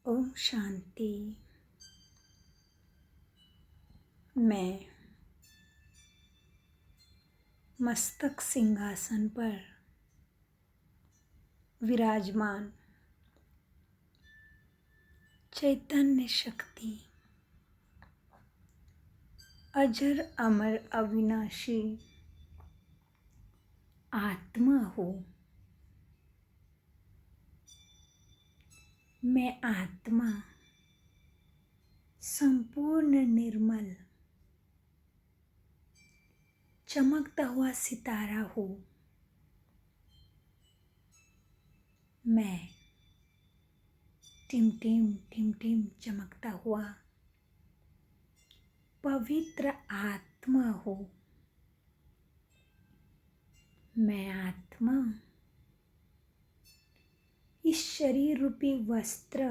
ओम शांति। मैं मस्तक सिंहासन पर विराजमान चैतन्य शक्ति अजर अमर अविनाशी आत्मा हूँ। मैं आत्मा संपूर्ण निर्मल चमकता हुआ सितारा हूँ। मैं टिम टिम टिम टिम चमकता हुआ पवित्र आत्मा हूँ। मैं आत्मा इस शरीर रूपी वस्त्र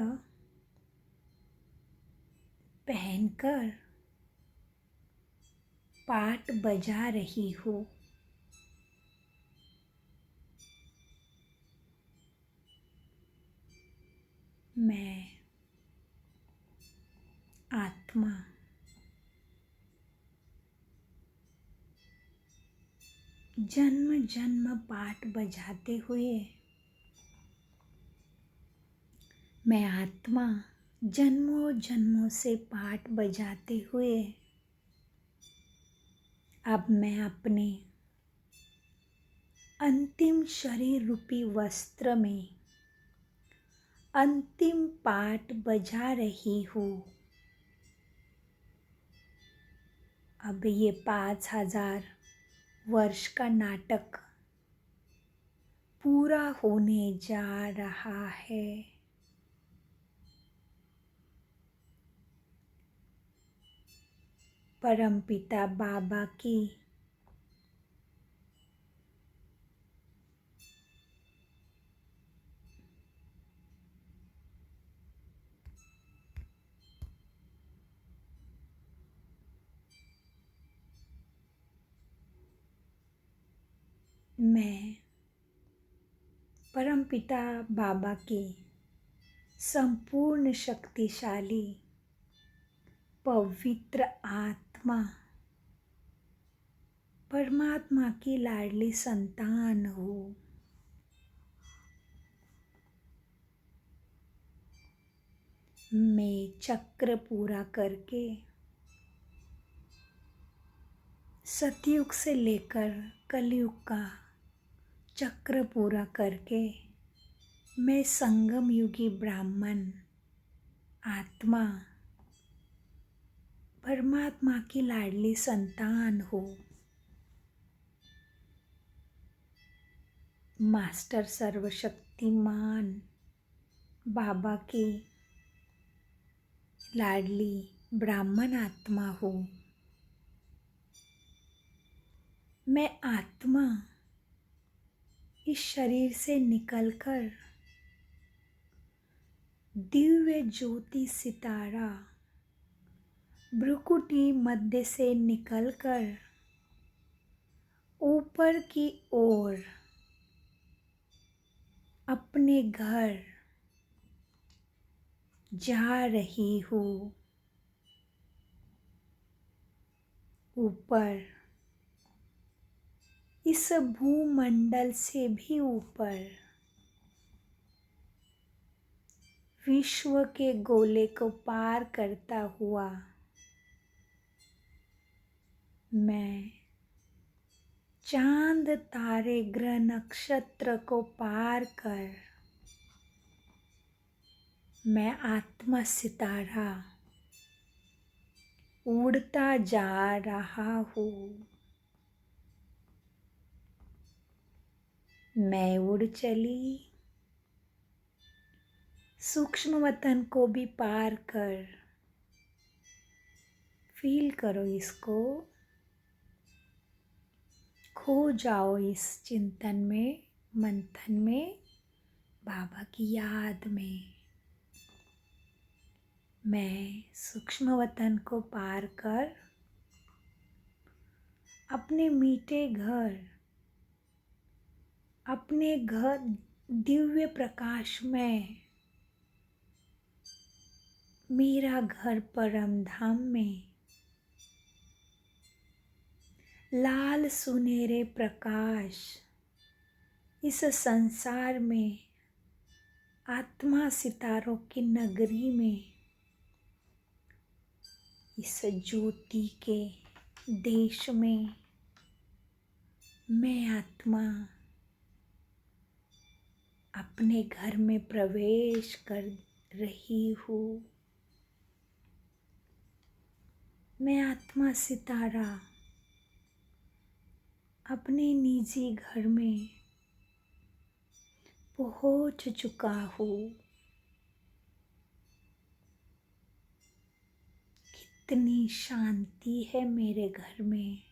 पहनकर पाठ बजा रही हूँ। मैं आत्मा जन्म जन्म पाठ बजाते हुए, मैं आत्मा जन्मों जन्मों से पाठ बजाते हुए अब मैं अपने अंतिम शरीर रूपी वस्त्र में अंतिम पाठ बजा रही हूँ। अब ये 5000 वर्ष का नाटक पूरा होने जा रहा है। परमपिता बाबा की मैं परमपिता बाबा की संपूर्ण शक्तिशाली पवित्र आत्मा परमात्मा की लाडली संतान हूँ। मैं चक्र पूरा करके सतयुग से लेकर कलयुग का चक्र पूरा करके मैं संगम युगी ब्राह्मण आत्मा परमात्मा की लाडली संतान हूँ। मास्टर सर्वशक्तिमान बाबा की लाडली ब्राह्मण आत्मा हूँ। मैं आत्मा इस शरीर से निकलकर दिव्य ज्योति सितारा भ्रुकुटी मध्य से निकलकर ऊपर की ओर अपने घर जा रही हूँ। ऊपर इस भूमंडल से भी ऊपर विश्व के गोले को पार करता हुआ मैं चांद तारे ग्रह नक्षत्र को पार कर मैं आत्मा सितारा उड़ता जा रहा हूँ। मैं उड़ चली सूक्ष्म वतन को भी पार कर। फील करो इसको, खो जाओ इस चिंतन में, मंथन में, बाबा की याद में। मैं सूक्ष्म वतन को पार कर अपने मीठे घर, अपने घर दिव्य प्रकाश में मेरा घर परम धाम में लाल सुनहरे प्रकाश इस संसार में आत्मा सितारों की नगरी में इस ज्योति के देश में मैं आत्मा अपने घर में प्रवेश कर रही हूँ। मैं आत्मा सितारा अपने निजी घर में पहुँच चुका हूँ। कितनी शांति है मेरे घर में।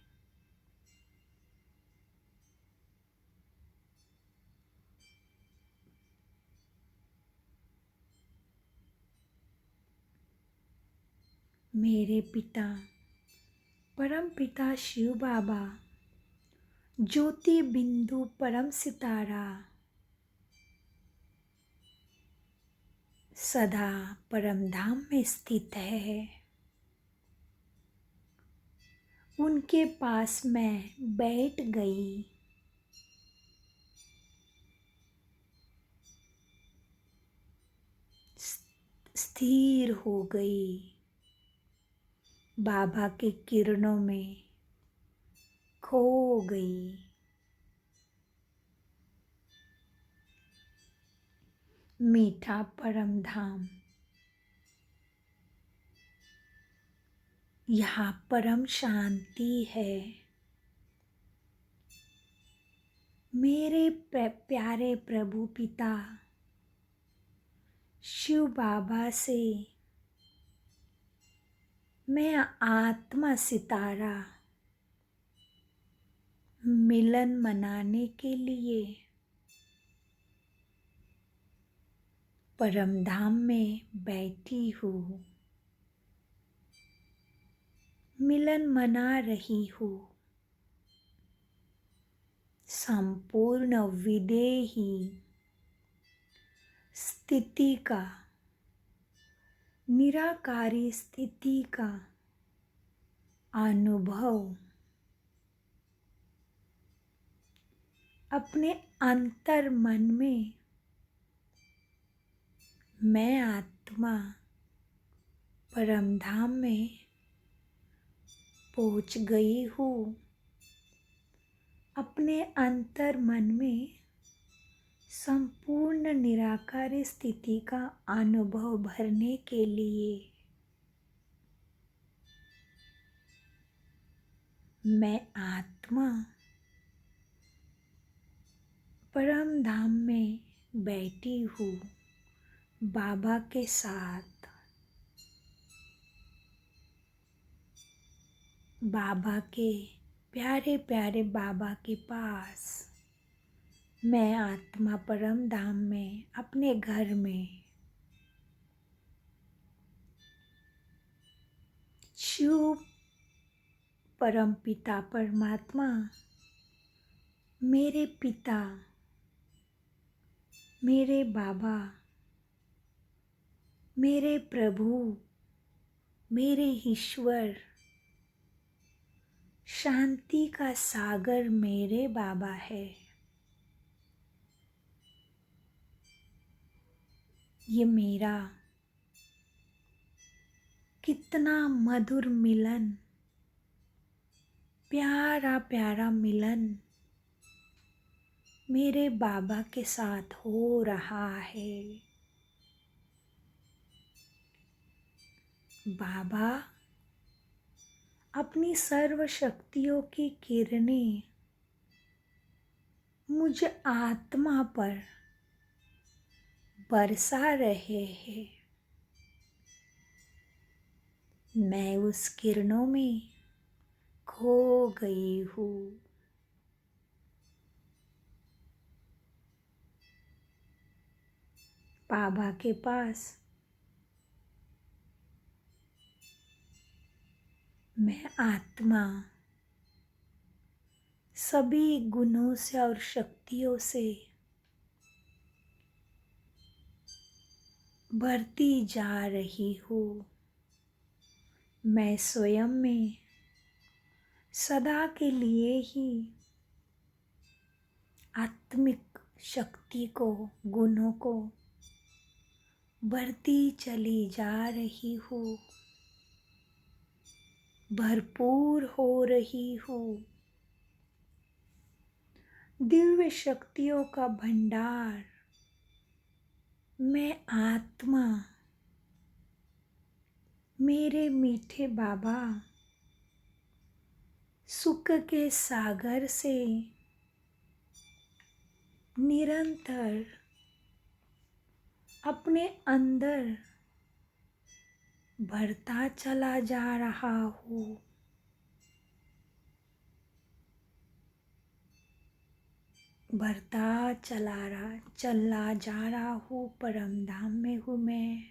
मेरे पिता परम पिता शिव बाबा ज्योति बिंदु परम सितारा सदा परम धाम में स्थित है। उनके पास मैं बैठ गई। स्थिर हो गई। बाबा के किरणों में खो गई। मीठा परम धाम, यहाँ परम शांति है। मेरे प्यारे प्रभु पिता शिव बाबा से मैं आत्मा सितारा मिलन मनाने के लिए परम धाम में बैठी हूँ। मिलन मना रही हूँ। संपूर्ण विदेही स्थिति का, निराकारी स्थिति का अनुभव अपने अंतर मन में मैं आत्मा परम धाम में पहुँच गई हूँ। अपने अंतर मन में संपूर्ण निराकारी स्थिति का अनुभव भरने के लिए मैं आत्मा परम धाम में बैठी हूँ बाबा के साथ। बाबा के प्यारे प्यारे बाबा के पास मैं आत्मा परम धाम में अपने घर में शिव परम पिता परमात्मा मेरे पिता, मेरे बाबा, मेरे प्रभु, मेरे ईश्वर, शांति का सागर मेरे बाबा है। ये मेरा कितना मधुर मिलन, प्यारा प्यारा मिलन मेरे बाबा के साथ हो रहा है। बाबा अपनी सर्व शक्तियों की किरणें मुझ आत्मा पर बरसा रहे हैं। मैं उस किरणों में खो गई हूँ। बाबा के पास मैं आत्मा सभी गुणों से और शक्तियों से बढ़ती जा रही हूँ। मैं स्वयं में सदा के लिए ही आत्मिक शक्ति को, गुणों को बढ़ती चली जा रही हूँ, भरपूर हो रही हूँ। दिव्य शक्तियों का भंडार मैं आत्मा, मेरे मीठे बाबा सुख के सागर से निरंतर अपने अंदर भरता चला जा रहा हूँ। भरता चला जा रहा हूँ। परम धाम में हूँ मैं।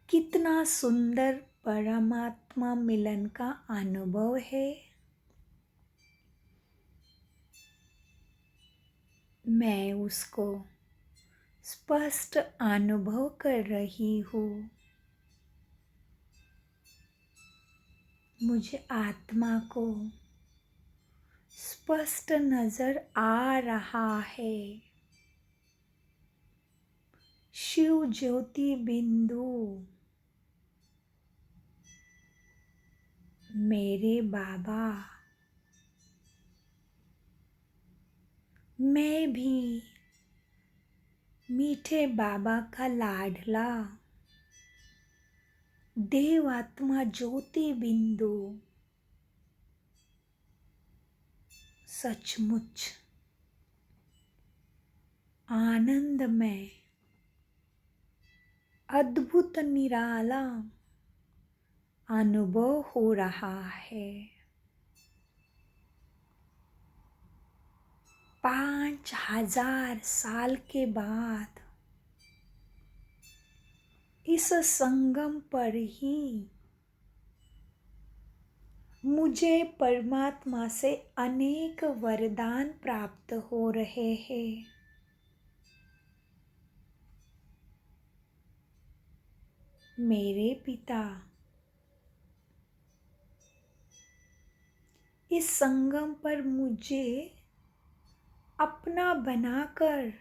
कितना सुंदर परमात्मा मिलन का अनुभव है। मैं उसको स्पष्ट अनुभव कर रही हूँ। मुझे आत्मा को स्पष्ट नजर आ रहा है। शिव ज्योति बिंदु मेरे बाबा, मैं भी मीठे बाबा का लाडला देव आत्मा ज्योति बिंदु सचमुच आनंदमय, अद्भुत निराला अनुभव हो रहा है। 5000 साल के बाद इस संगम पर ही मुझे परमात्मा से अनेक वरदान प्राप्त हो रहे हैं। मेरे पिता इस संगम पर मुझे अपना बनाकर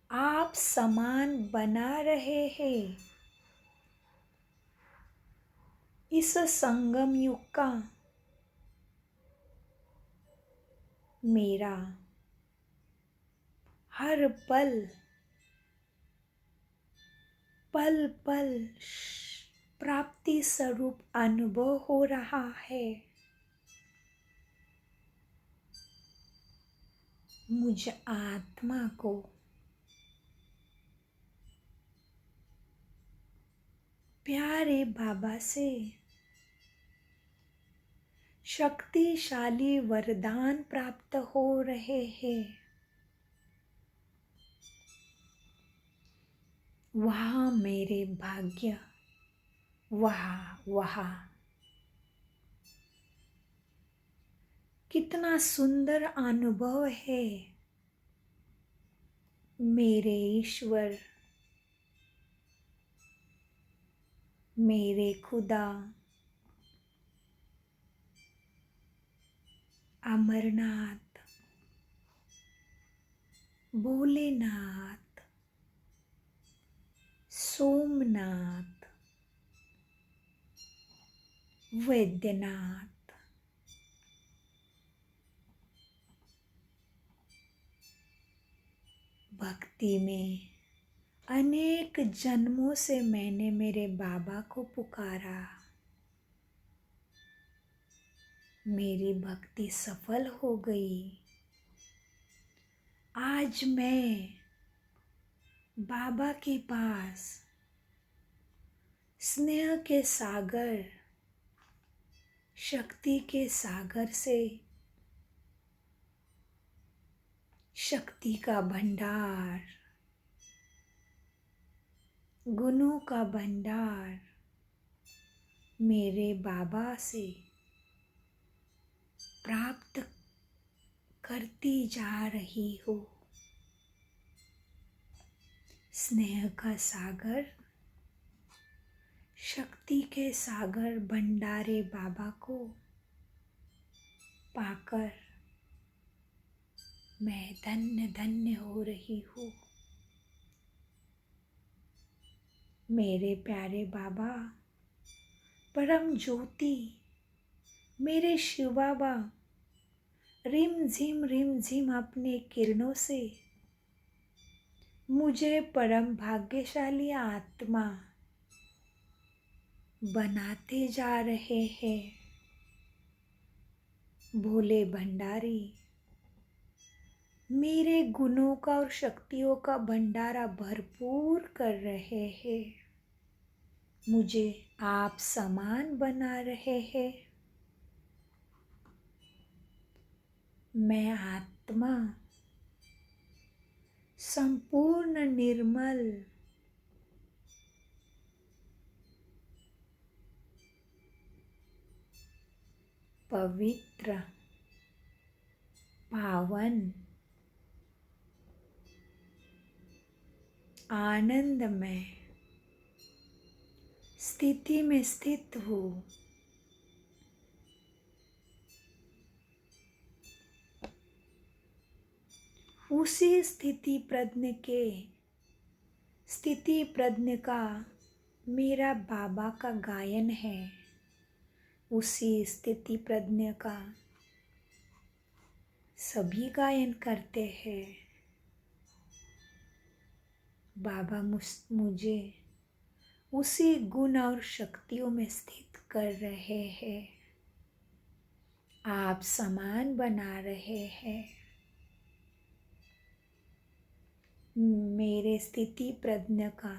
आप समान बना रहे हैं। इस संगम युग का मेरा हर पल पल पल प्राप्ति स्वरूप अनुभव हो रहा है। मुझ आत्मा को प्यारे बाबा से शक्तिशाली वरदान प्राप्त हो रहे हैं। वाह मेरे भाग्य, वाह वाह, कितना सुंदर अनुभव है। मेरे ईश्वर, मेरे खुदा, अमरनाथ, भोलेनाथ, सोमनाथ, वैद्यनाथ, भक्ति में अनेक जन्मों से मैंने मेरे बाबा को पुकारा। मेरी भक्ति सफल हो गई। आज मैं बाबा के पास स्नेह के सागर, शक्ति के सागर से शक्ति का भंडार, गुणों का भंडार मेरे बाबा से प्राप्त करती जा रही हो। स्नेह का सागर, शक्ति के सागर भंडारे बाबा को पाकर मैं धन्य धन्य हो रही हूँ। मेरे प्यारे बाबा परम ज्योति, मेरे शिव बाबा रिम झिम अपने किरणों से मुझे परम भाग्यशाली आत्मा बनाते जा रहे हैं। भोले भंडारी मेरे गुणों का और शक्तियों का भंडारा भरपूर कर रहे हैं। मुझे आप समान बना रहे हैं। मैं आत्मा संपूर्ण निर्मल, पवित्र, पावन, आनंदमय स्थिति में स्थित हूँ। उसी स्थिति प्रज्ञ का मेरा बाबा का गायन है। उसी स्थिति प्रज्ञ का सभी गायन करते हैं। बाबा मुझे उसी गुण और शक्तियों में स्थित कर रहे हैं। आप समान बना रहे हैं। मेरे स्थिति प्रज्ञ का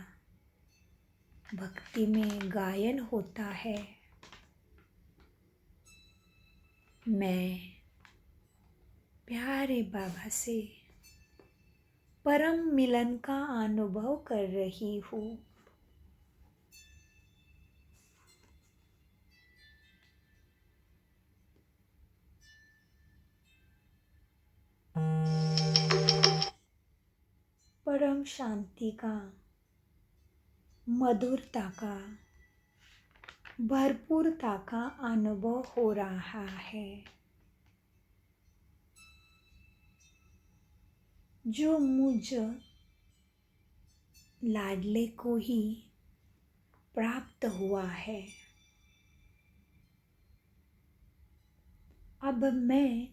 भक्ति में गायन होता है। मैं प्यारे बाबा से परम मिलन का अनुभव कर रही हूँ। परम शांति का, मधुरता का, भरपूरता का अनुभव हो रहा है, जो मुझ लाडले को ही प्राप्त हुआ है। अब मैं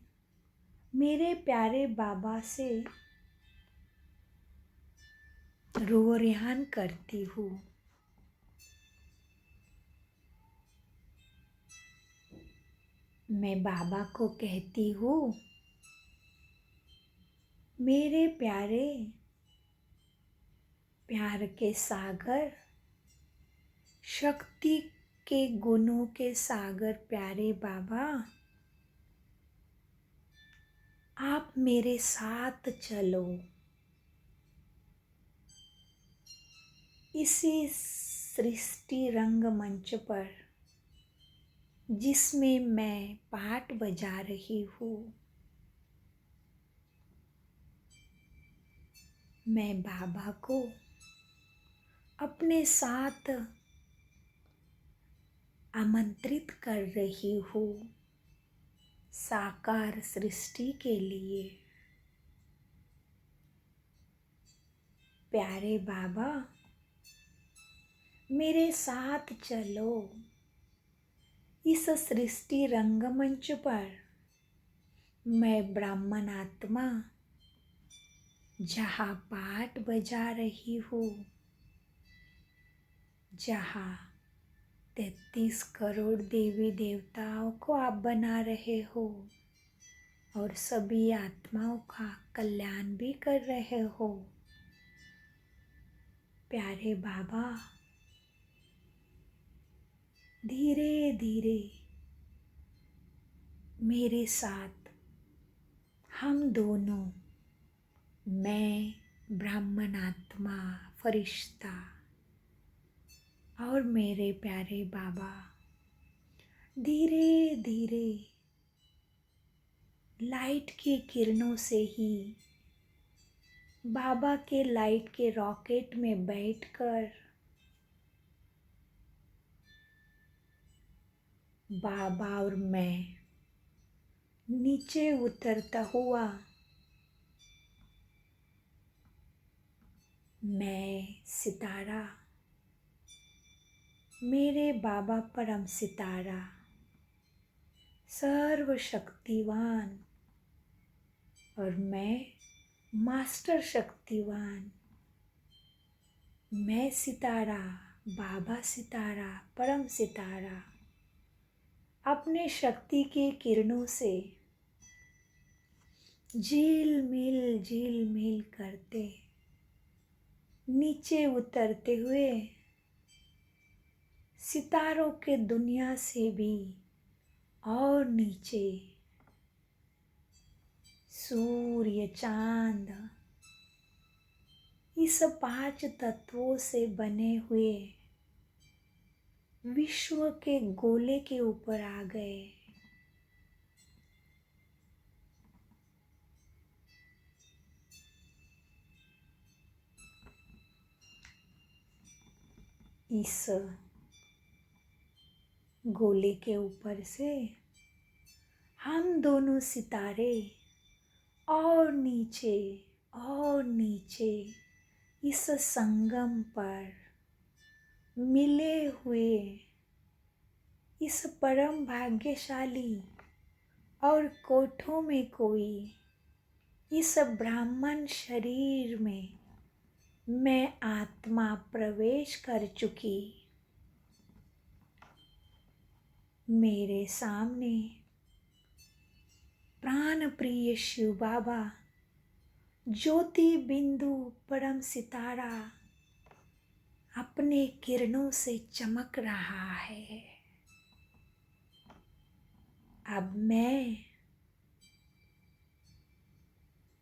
मेरे प्यारे बाबा से रोरियान करती हूँ। मैं बाबा को कहती हूँ, मेरे प्यारे प्यार के सागर, शक्ति के गुणों के सागर प्यारे बाबा, आप मेरे साथ चलो। इसी सृष्टि रंगमंच पर जिसमें मैं पाठ बजा रही हूँ, मैं बाबा को अपने साथ आमंत्रित कर रही हूँ साकार सृष्टि के लिए। प्यारे बाबा मेरे साथ चलो इस सृष्टि रंगमंच पर। मैं ब्राह्मण आत्मा जहाँ पाठ बजा रही हूँ, जहाँ 33 करोड़ देवी देवताओं को आप बना रहे हो और सभी आत्माओं का कल्याण भी कर रहे हो। प्यारे बाबा धीरे धीरे मेरे साथ हम दोनों, मैं ब्राह्मण आत्मा फरिश्ता और मेरे प्यारे बाबा धीरे धीरे लाइट की किरणों से ही बाबा के लाइट के रॉकेट में बैठकर बाबा और मैं नीचे उतरता हुआ मैं सितारा, मेरे बाबा परम सितारा, सर्वशक्तिवान और मैं मास्टर शक्तिवान, मैं सितारा, बाबा सितारा, परम सितारा, अपने शक्ति के किरणों से झिलमिल करते नीचे उतरते हुए सितारों के दुनिया से भी और नीचे सूर्य, चांद, इस 5 तत्वों से बने हुए विश्व के गोले के ऊपर आ गए। इस गोले के ऊपर से हम दोनों सितारे और नीचे इस संगम पर मिले हुए इस परम भाग्यशाली और कोठों में कोई इस ब्राह्मण शरीर में मैं आत्मा प्रवेश कर चुकी। मेरे सामने प्राण प्रिय शिव बाबा ज्योति बिंदु परम सितारा अपने किरणों से चमक रहा है। अब मैं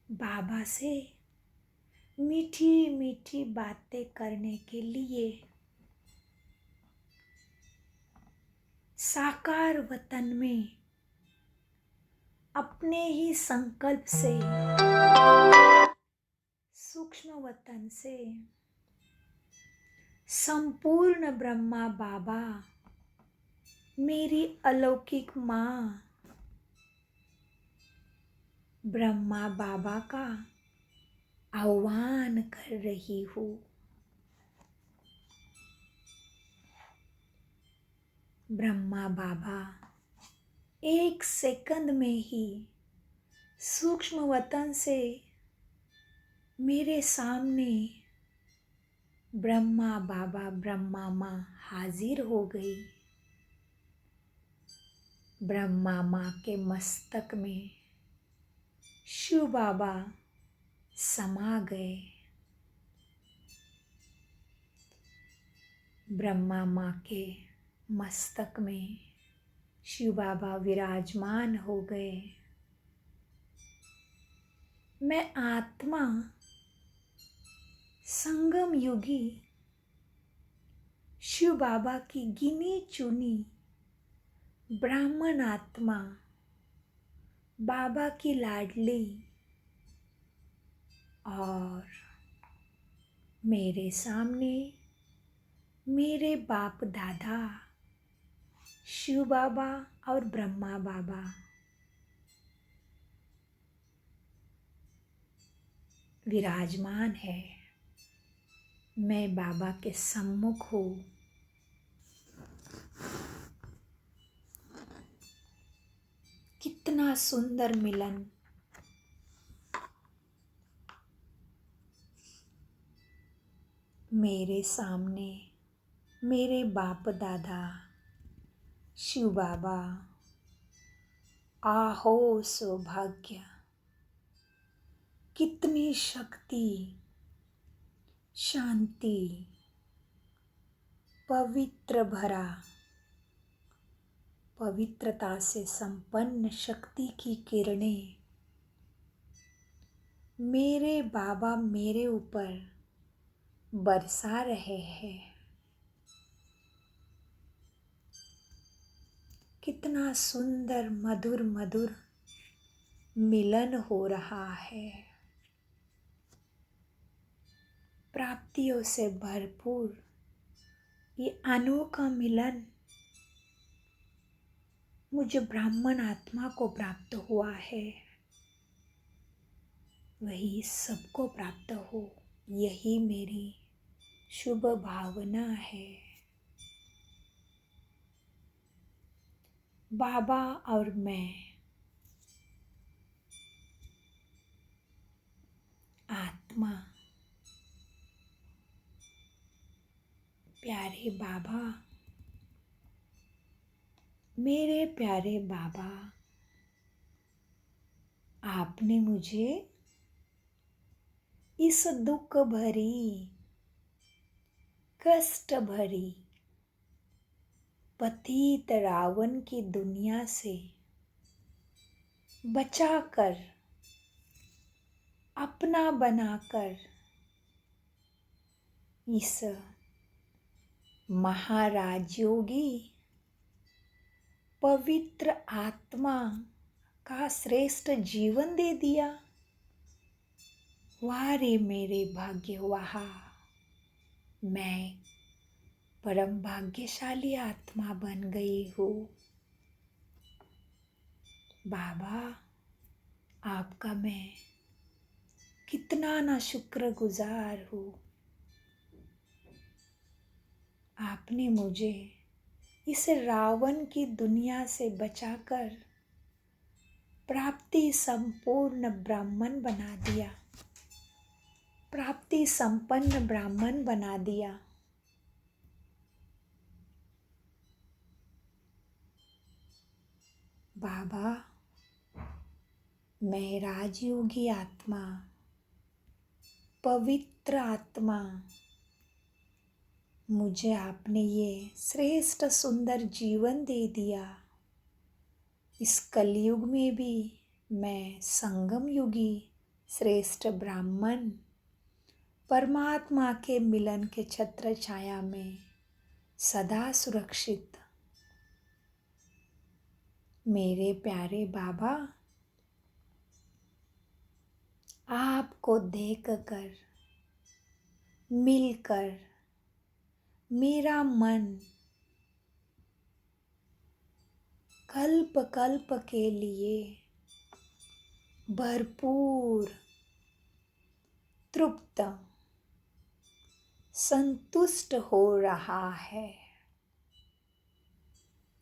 बाबा से मीठी मीठी बातें करने के लिए साकार वतन में अपने ही संकल्प से सूक्ष्म वतन से संपूर्ण ब्रह्मा बाबा, मेरी अलौकिक माँ ब्रह्मा बाबा का आह्वान कर रही हूँ। ब्रह्मा बाबा 1 सेकंड में ही सूक्ष्म वतन से मेरे सामने ब्रह्मा बाबा, ब्रह्मा माँ हाजिर हो गई। ब्रह्मा माँ के मस्तक में शिव बाबा समा गए। ब्रह्मा माँ के मस्तक में शिव बाबा विराजमान हो गए। मैं आत्मा संगम युगी शिव बाबा की गिनी चुनी ब्राह्मण आत्मा, बाबा की लाडली, और मेरे सामने मेरे बाप दादा शिव बाबा और ब्रह्मा बाबा विराजमान है। मैं बाबा के सम्मुख हूँ। कितना सुंदर मिलन। मेरे सामने मेरे बाप दादा शिव बाबा, आहो सौभाग्य, कितनी शक्ति, शांति, पवित्र भरा, पवित्रता से संपन्न शक्ति की किरणें मेरे बाबा मेरे ऊपर बरसा रहे हैं। कितना सुंदर मधुर मधुर मिलन हो रहा है, प्राप्तियों से भरपूर ये अनोखा मिलन मुझे ब्राह्मण आत्मा को प्राप्त हुआ है, वही सबको प्राप्त हो, यही मेरी शुभ भावना है। बाबा और मैं आत्मा, प्यारे बाबा, मेरे प्यारे बाबा, आपने मुझे इस दुख भरी, कष्ट भरी, पतित रावण की दुनिया से बचाकर, अपना बनाकर इस महाराज योगी पवित्र आत्मा का श्रेष्ठ जीवन दे दिया। वाह रे मेरे भाग्य, वाह, मैं परम भाग्यशाली आत्मा बन गई हूँ। बाबा, आपका मैं कितना ना शुक्रगुजार हूँ। आपने मुझे इस रावण की दुनिया से बचाकर प्राप्ति संपूर्ण ब्राह्मण बना दिया, प्राप्ति संपन्न ब्राह्मण बना दिया। बाबा, मैं राजयोगी आत्मा, पवित्र आत्मा, मुझे आपने ये श्रेष्ठ सुंदर जीवन दे दिया। इस कलयुग में भी मैं संगम युगी श्रेष्ठ ब्राह्मण, परमात्मा के मिलन के छत्र छाया में सदा सुरक्षित। मेरे प्यारे बाबा, आपको देखकर, मिलकर मेरा मन कल्प कल्प के लिए भरपूर, तृप्त, संतुष्ट हो रहा है,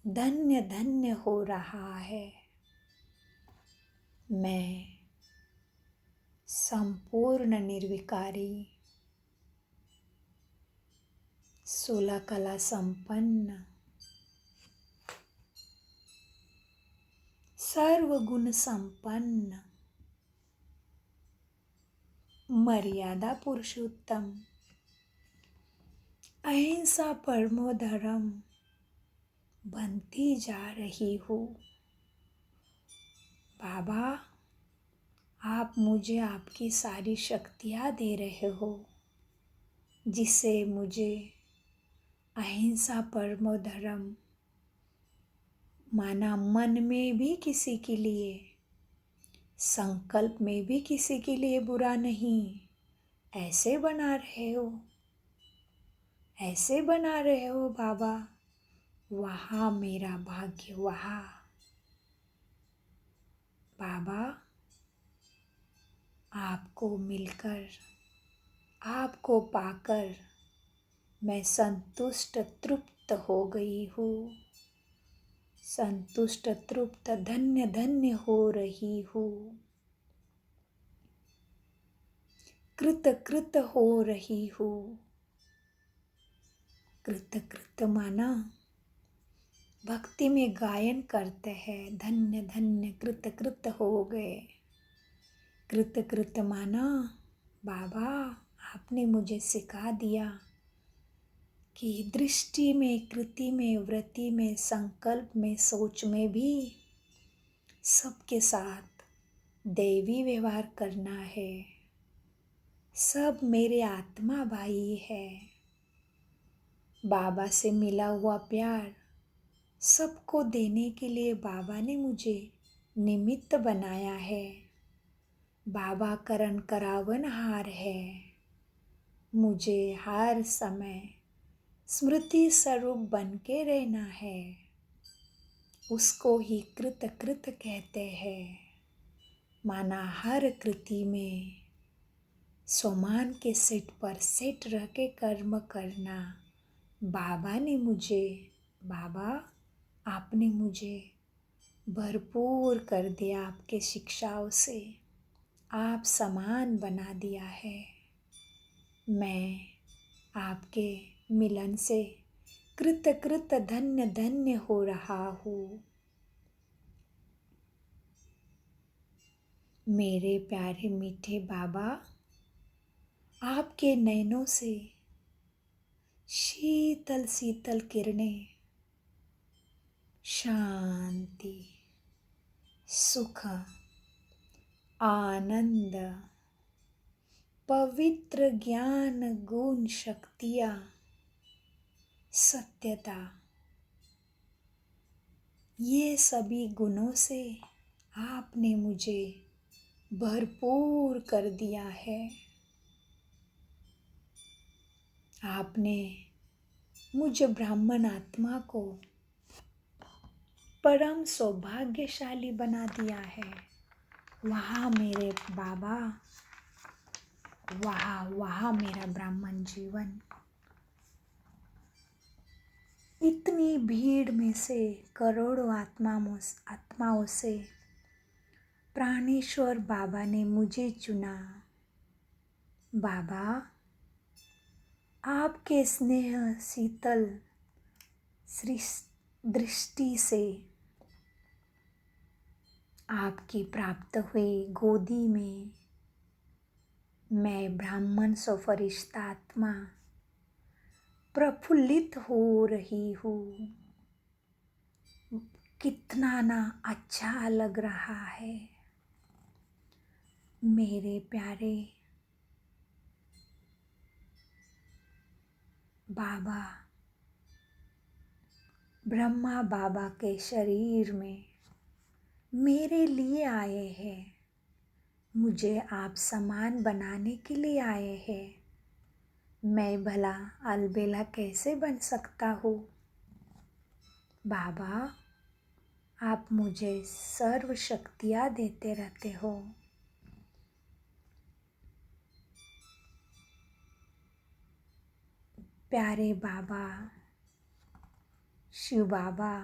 धन्य धन्य हो रहा है। मैं संपूर्ण निर्विकारी, 16 कला संपन्न, सर्वगुण संपन्न, मर्यादा पुरुषोत्तम, अहिंसा परमो धर्म बनती जा रही हूँ। बाबा, आप मुझे आपकी सारी शक्तियाँ दे रहे हो, जिससे मुझे अहिंसा परमो धर्म माना मन में भी किसी के लिए, संकल्प में भी किसी के लिए बुरा नहीं, ऐसे बना रहे हो, ऐसे बना रहे हो बाबा। वहाँ मेरा भाग्य, वहाँ बाबा, आपको मिलकर, आपको पाकर मैं संतुष्ट तृप्त हो गई हूँ, संतुष्ट तृप्त धन्य धन्य हो रही हूँ, कृत कृत हो रही हूँ। कृत कृत माना भक्ति में गायन करते हैं, धन्य धन्य कृत कृत हो गए। कृत कृत माना बाबा, आपने मुझे सिखा दिया कि दृष्टि में, कृति में, वृत्ति में, संकल्प में, सोच में भी सबके साथ दैवी व्यवहार करना है। सब मेरे आत्मा भाई है। बाबा से मिला हुआ प्यार सबको देने के लिए बाबा ने मुझे निमित्त बनाया है। बाबा करण करावनहार है। मुझे हर समय स्मृति स्वरूप बन के रहना है। उसको ही कृत कृत कहते हैं। माना हर कृति में सोमान के सेट पर सेट रह के कर्म करना। बाबा आपने मुझे भरपूर कर दिया आपके शिक्षाओं से। आप समान बना दिया है। मैं आपके मिलन से कृत कृत धन्य धन्य हो रहा हूँ। मेरे प्यारे मीठे बाबा, आपके नैनों से शीतल शीतल किरणें शांति, सुख, आनंद, पवित्र ज्ञान गुण शक्तियाँ, सत्यता, ये सभी गुणों से आपने मुझे भरपूर कर दिया है। आपने मुझ ब्राह्मण आत्मा को परम सौभाग्यशाली बना दिया है। वहाँ मेरे बाबा, वहाँ मेरा ब्राह्मण जीवन। इतनी भीड़ में से करोड़ों आत्माओं से प्राणेश्वर बाबा ने मुझे चुना। बाबा, आपके स्नेह शीतल दृष्टि से आपकी प्राप्त हुई गोदी में मैं ब्राह्मण सो फरिश्ता आत्मा प्रफुल्लित हो रही हूँ। कितना ना अच्छा लग रहा है। मेरे प्यारे बाबा, ब्रह्मा बाबा के शरीर में मेरे लिए आए हैं। मुझे आप समान बनाने के लिए आए हैं। मैं भला अलबेला कैसे बन सकता हूँ? बाबा, आप मुझे सर्व शक्तियाँ देते रहते हो। प्यारे बाबा, शिव बाबा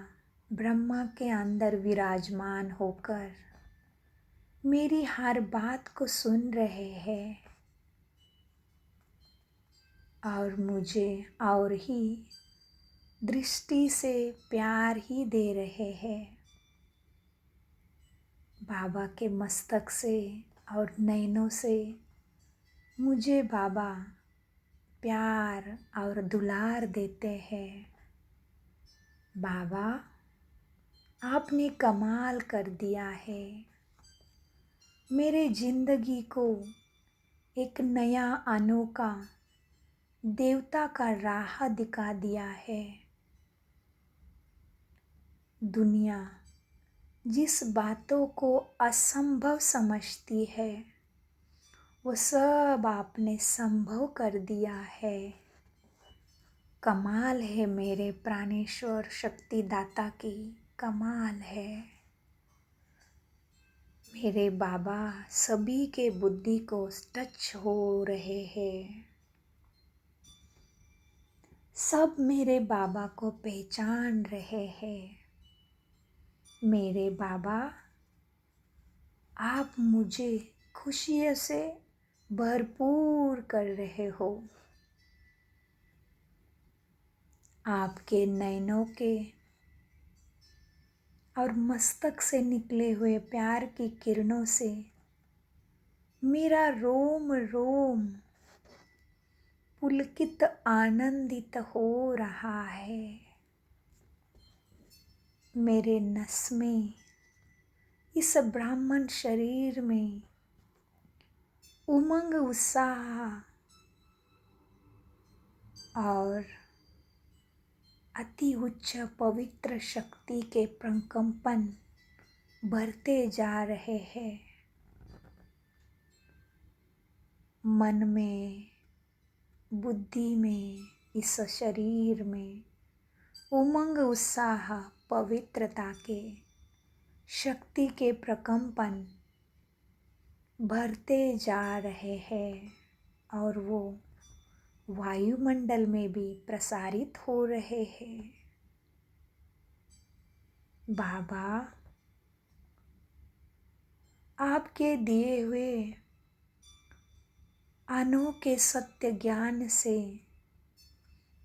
ब्रह्मा के अंदर विराजमान होकर मेरी हर बात को सुन रहे हैं और मुझे और ही दृष्टि से प्यार ही दे रहे हैं। बाबा के मस्तक से और नैनों से मुझे बाबा प्यार और दुलार देते हैं। बाबा, आपने कमाल कर दिया है। मेरे जिंदगी को एक नया अनोखा देवता का राह दिखा दिया है। दुनिया जिस बातों को असंभव समझती है वो सब आपने संभव कर दिया है। कमाल है मेरे प्राणेश्वर शक्तिदाता की, कमाल है। मेरे बाबा सभी के बुद्धि को टच हो रहे हैं। सब मेरे बाबा को पहचान रहे हैं। मेरे बाबा, आप मुझे खुशी से भरपूर कर रहे हो। आपके नैनों के और मस्तक से निकले हुए प्यार की किरणों से मेरा रोम रोम पुलकित आनंदित हो रहा है। मेरे नस में, इस ब्राह्मण शरीर में उमंग, उत्साह और अति उच्च पवित्र शक्ति के प्रकंपन बढ़ते जा रहे हैं। मन में, बुद्धि में, इस शरीर में उमंग, उत्साह, पवित्रता के, शक्ति के प्रकंपन भरते जा रहे हैं और वो वायुमंडल में भी प्रसारित हो रहे हैं। बाबा, आपके दिए हुए अनोखे सत्य ज्ञान से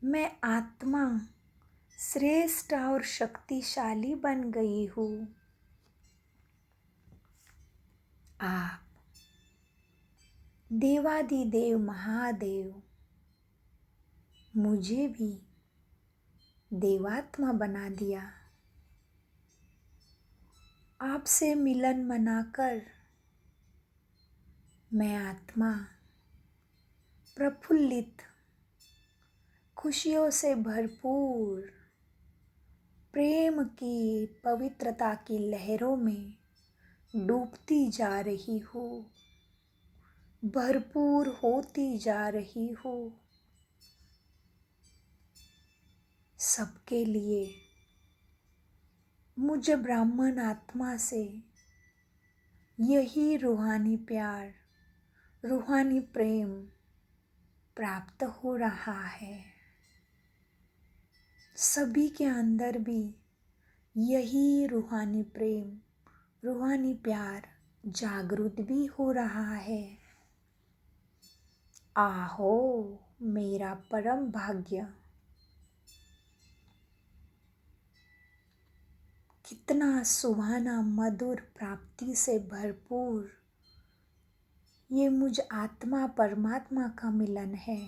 मैं आत्मा श्रेष्ठ और शक्तिशाली बन गई हूँ। आप देवादिदेव महादेव मुझे भी देवात्मा बना दिया। आपसे मिलन मनाकर मैं आत्मा प्रफुल्लित, खुशियों से भरपूर, प्रेम की, पवित्रता की लहरों में डूबती जा रही हूँ, भरपूर होती जा रही हूँ। सबके लिए मुझे ब्राह्मण आत्मा से यही रूहानी प्यार, रूहानी प्रेम प्राप्त हो रहा है। सभी के अंदर भी यही रूहानी प्रेम, रूहानी प्यार जागृत भी हो रहा है। आहो मेरा परम भाग्य, कितना सुहाना, मधुर, प्राप्ति से भरपूर ये मुझ आत्मा परमात्मा का मिलन है।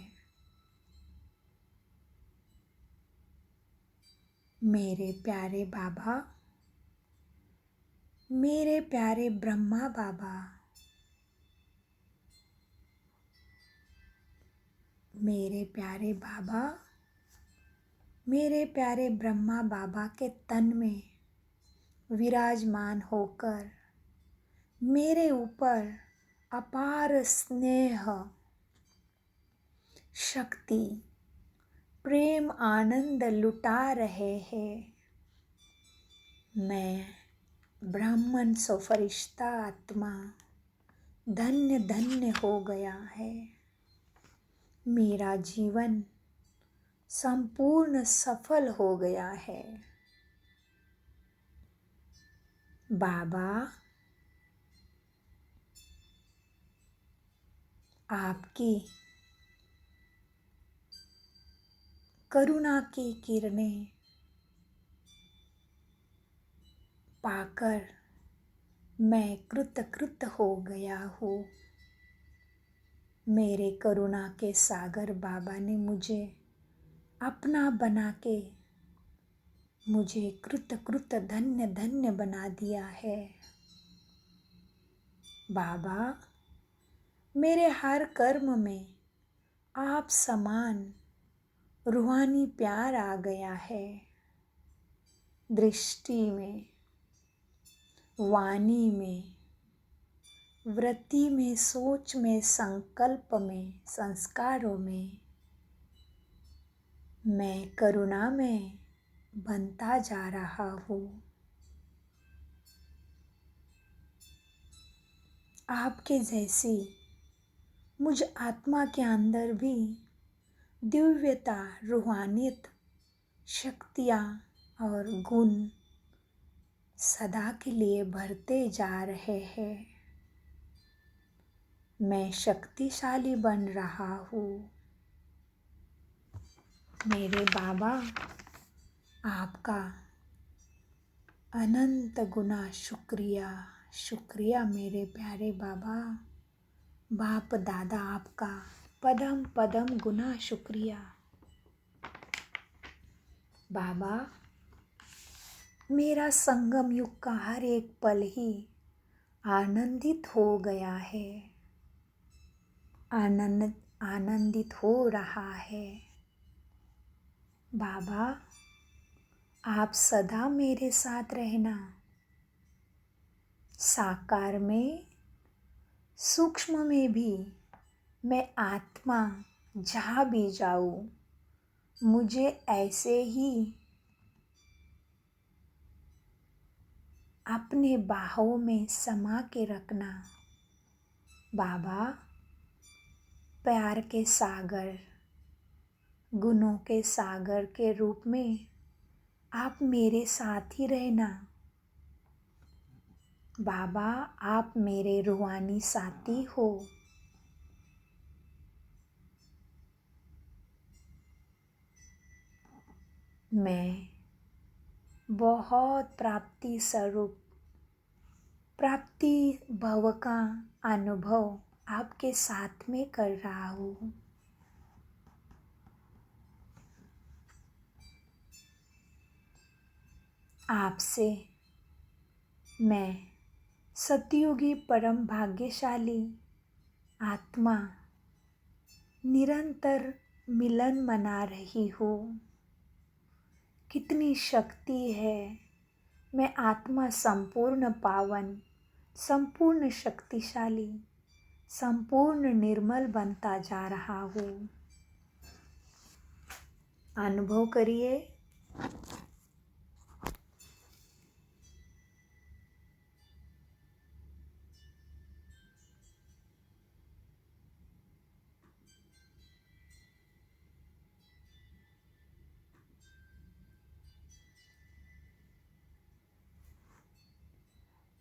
मेरे प्यारे बाबा, मेरे प्यारे ब्रह्मा बाबा, मेरे प्यारे बाबा, मेरे प्यारे ब्रह्मा बाबा के तन में विराजमान होकर मेरे ऊपर अपार स्नेह, शक्ति, प्रेम, आनंद लुटा रहे हैं। मैं ब्राह्मण सो फरिश्ता आत्मा धन्य धन्य हो गया है। मेरा जीवन संपूर्ण सफल हो गया है। बाबा, आपकी करुणा की किरणें पाकर मैं कृतकृत हो गया हूँ। मेरे करुणा के सागर बाबा ने मुझे अपना बना के मुझे कृत धन्य धन्य बना दिया है। बाबा, मेरे हर कर्म में आप समान रूहानी प्यार आ गया है। दृष्टि में, वाणी में, वृत्ति में, सोच में, संकल्प में, संस्कारों में मैं करुणा में बनता जा रहा हूँ। आपके जैसी मुझ आत्मा के अंदर भी दिव्यता, रूहानियत, शक्तियाँ और गुण सदा के लिए भरते जा रहे हैं। मैं शक्तिशाली बन रहा हूँ। मेरे बाबा, आपका अनंत गुना शुक्रिया, शुक्रिया मेरे प्यारे बाबा, बाप दादा, आपका पदम पदम गुना शुक्रिया। बाबा, मेरा संगम युग का हर एक पल ही आनंदित हो गया है, आनंदित हो रहा है। बाबा, आप सदा मेरे साथ रहना। साकार में, सूक्ष्म में भी मैं आत्मा जहाँ भी जाऊँ, मुझे ऐसे ही अपने बाहों में समा के रखना। बाबा, प्यार के सागर, गुणों के सागर के रूप में आप मेरे साथ ही रहना। बाबा, आप मेरे रूहानी साथी हो। मैं बहुत प्राप्ति स्वरूप, प्राप्ति भव का अनुभव आपके साथ में कर रहा हूँ। आपसे मैं सतयुगी परम भाग्यशाली आत्मा निरंतर मिलन मना रही हूँ। कितनी शक्ति है। मैं आत्मा संपूर्ण पावन, संपूर्ण शक्तिशाली, संपूर्ण निर्मल बनता जा रहा हूँ। अनुभव करिए।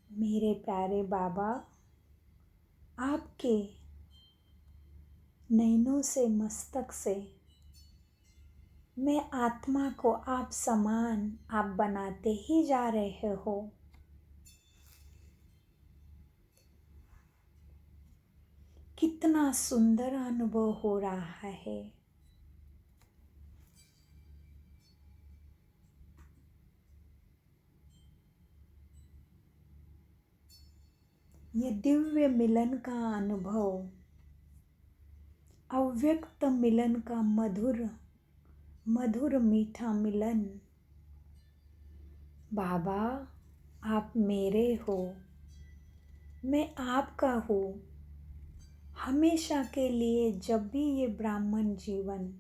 मेरे प्यारे बाबा, आपके नैनों से, मस्तक से मैं आत्मा को आप समान आप बनाते ही जा रहे हो। कितना सुंदर अनुभव हो रहा है। ये दिव्य मिलन का अनुभव, अव्यक्त मिलन का मधुर मधुर मीठा मिलन। बाबा, आप मेरे हो, मैं आपका हूँ। हमेशा के लिए जब भी ये ब्राह्मण जीवन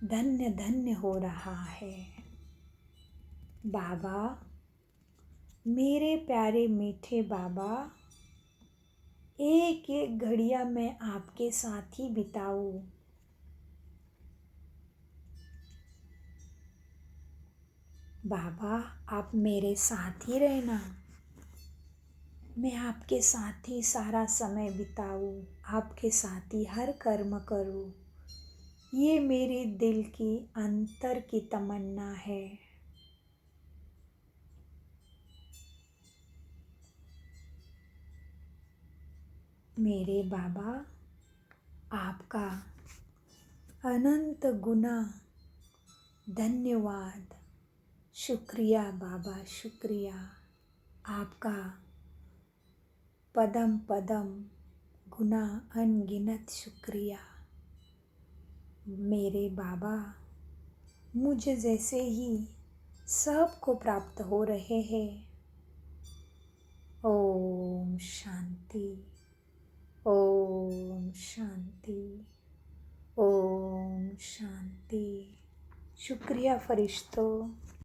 धन्य धन्य हो रहा है। बाबा, मेरे प्यारे मीठे बाबा, एक एक घड़ियाँ मैं आपके साथ ही बिताऊं। बाबा, आप मेरे साथ ही रहना। मैं आपके साथ ही सारा समय बिताऊं, आपके साथ ही हर कर्म करूं। ये मेरे दिल की अंतर की तमन्ना है। मेरे बाबा, आपका अनंत गुना धन्यवाद। शुक्रिया बाबा, शुक्रिया। आपका पदम पदम गुना अनगिनत शुक्रिया। मेरे बाबा, मुझे जैसे ही सबको प्राप्त हो रहे हैं। ओम शांति, ओम शांति, ओम शांति। शुक्रिया फरिश्तों।